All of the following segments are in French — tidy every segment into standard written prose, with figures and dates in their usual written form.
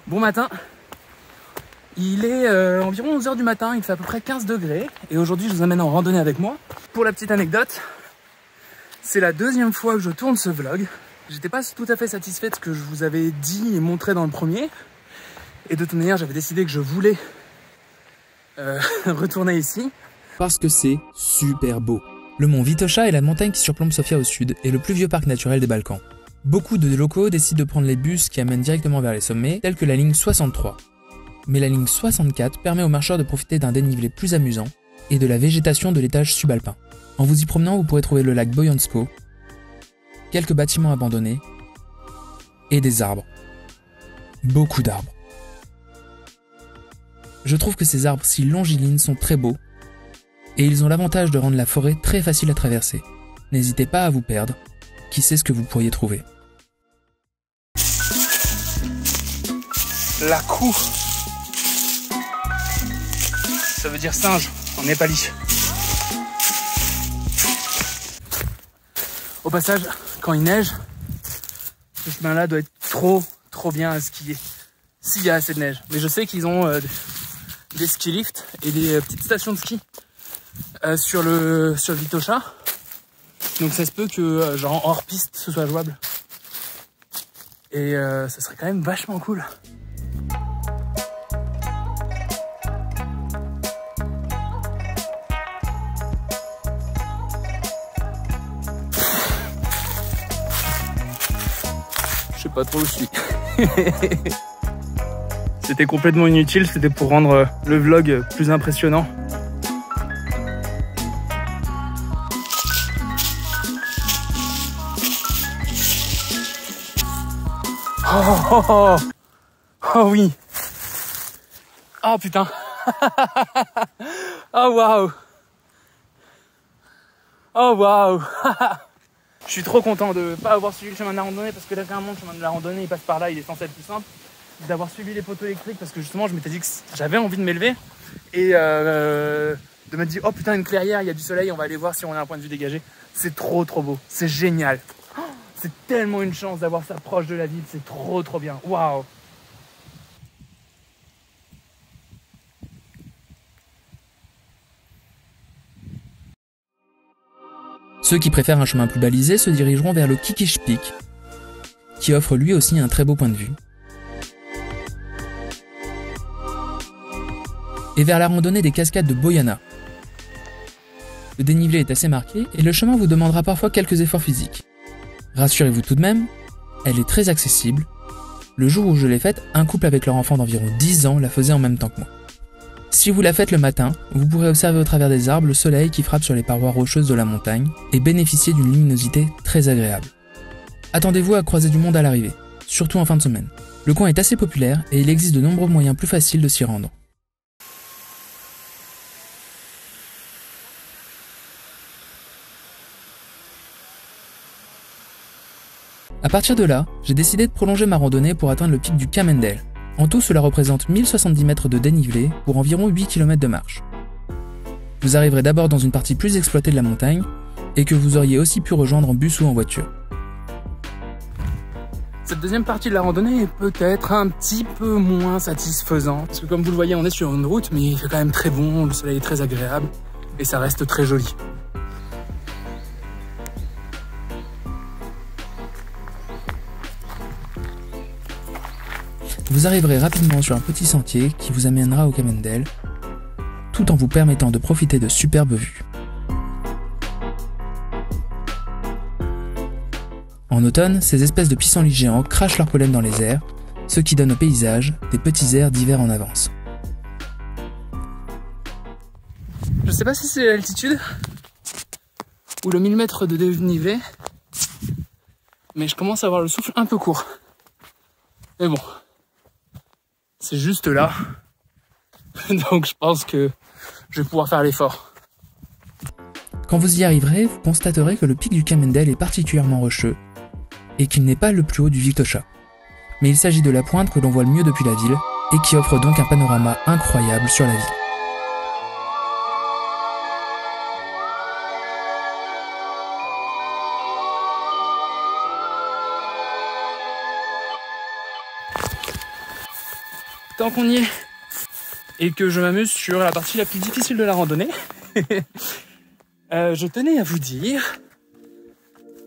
Bon matin, il est environ 11 h du matin, il fait à peu près 15 degrés et aujourd'hui je vous amène en randonnée avec moi. Pour la petite anecdote, c'est la deuxième fois que je tourne ce vlog. J'étais pas tout à fait satisfait de ce que je vous avais dit et montré dans le premier. Et de toute manière, j'avais décidé que je voulais retourner ici. Parce que c'est super beau. Le mont Vitosha est la montagne qui surplombe Sofia au sud et le plus vieux parc naturel des Balkans. Beaucoup de locaux décident de prendre les bus qui amènent directement vers les sommets, tels que la ligne 63. Mais la ligne 64 permet aux marcheurs de profiter d'un dénivelé plus amusant et de la végétation de l'étage subalpin. En vous y promenant, vous pourrez trouver le lac Bojansko, quelques bâtiments abandonnés et des arbres. Beaucoup d'arbres. Je trouve que ces arbres si longilines sont très beaux et ils ont l'avantage de rendre la forêt très facile à traverser. N'hésitez pas à vous perdre, qui sait ce que vous pourriez trouver. La Lakou. Ça veut dire singe en népali. Au passage, quand il neige, ce chemin-là doit être trop bien à skier. S'il y a assez de neige. Mais je sais qu'ils ont des ski lifts et des petites stations de ski sur le Vitosha. Donc ça se peut que genre hors piste ce soit jouable. Et ça serait quand même vachement cool. Je sais pas trop où je suis. C'était complètement inutile, c'était pour rendre le vlog plus impressionnant. Oh oui. Oh putain. Oh waouh. Oh waouh. Je suis trop content de ne pas avoir suivi le chemin de la randonnée parce que là clairement le chemin de la randonnée il passe par là, il est censé être plus simple. D'avoir suivi les poteaux électriques parce que justement je m'étais dit que j'avais envie de m'élever et de me dire oh putain une clairière, il y a du soleil, on va aller voir si on a un point de vue dégagé. C'est trop beau, c'est génial. C'est tellement une chance d'avoir ça proche de la ville, c'est trop bien. Waouh. Ceux qui préfèrent un chemin plus balisé se dirigeront vers le Kikish Peak, qui offre lui aussi un très beau point de vue. Et vers la randonnée des cascades de Bojana. Le dénivelé est assez marqué et le chemin vous demandera parfois quelques efforts physiques. Rassurez-vous tout de même, elle est très accessible. Le jour où je l'ai faite, un couple avec leur enfant d'environ 10 ans la faisait en même temps que moi. Si vous la faites le matin, vous pourrez observer au travers des arbres le soleil qui frappe sur les parois rocheuses de la montagne et bénéficier d'une luminosité très agréable. Attendez-vous à croiser du monde à l'arrivée, surtout en fin de semaine. Le coin est assez populaire et il existe de nombreux moyens plus faciles de s'y rendre. A partir de là, j'ai décidé de prolonger ma randonnée pour atteindre le pic du Kamendel. En tout, cela représente 1070 mètres de dénivelé pour environ 8 km de marche. Vous arriverez d'abord dans une partie plus exploitée de la montagne et que vous auriez aussi pu rejoindre en bus ou en voiture. Cette deuxième partie de la randonnée est peut-être un petit peu moins satisfaisante parce que comme vous le voyez, on est sur une route mais il fait quand même très bon, le soleil est très agréable et ça reste très joli. Vous arriverez rapidement sur un petit sentier qui vous amènera au Kamendel, tout en vous permettant de profiter de superbes vues. En automne, ces espèces de pissenlits géants crachent leur pollen dans les airs, ce qui donne au paysage des petits airs d'hiver en avance. Je sais pas si c'est l'altitude ou le millimètre de dénivelé, mais je commence à avoir le souffle un peu court. Mais bon. C'est juste là, donc je pense que je vais pouvoir faire l'effort. Quand vous y arriverez, vous constaterez que le pic du Kamendel est particulièrement rocheux et qu'il n'est pas le plus haut du Vitosha. Mais il s'agit de la pointe que l'on voit le mieux depuis la ville et qui offre donc un panorama incroyable sur la ville. tant qu'on y est, et que je m'amuse sur la partie la plus difficile de la randonnée, je tenais à vous dire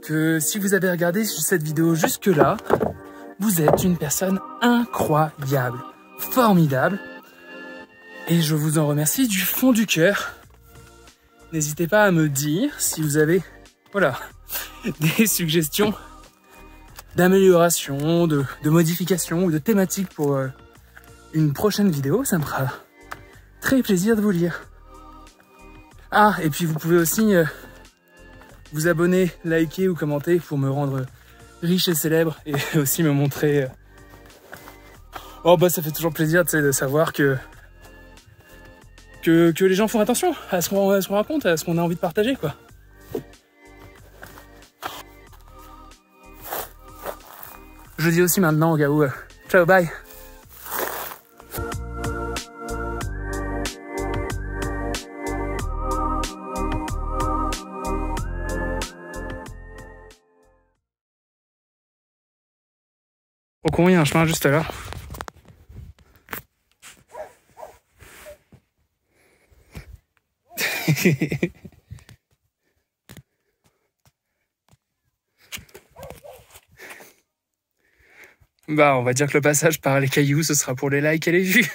que si vous avez regardé cette vidéo jusque-là, vous êtes une personne incroyable, formidable, et je vous en remercie du fond du cœur. N'hésitez pas à me dire si vous avez, voilà, des suggestions d'amélioration, de modification ou de thématiques pour une prochaine vidéo, ça me fera très plaisir de vous lire. Ah, et puis vous pouvez aussi vous abonner, liker ou commenter pour me rendre riche et célèbre et aussi me montrer... Oh bah ça fait toujours plaisir, tu sais, de savoir que les gens font attention à ce qu'on raconte, à ce qu'on a envie de partager, quoi. Je dis aussi maintenant au gars où... ciao, bye. Au con, il y a un chemin juste là. Bah, on va dire que le passage par les cailloux, ce sera pour les likes et les vues.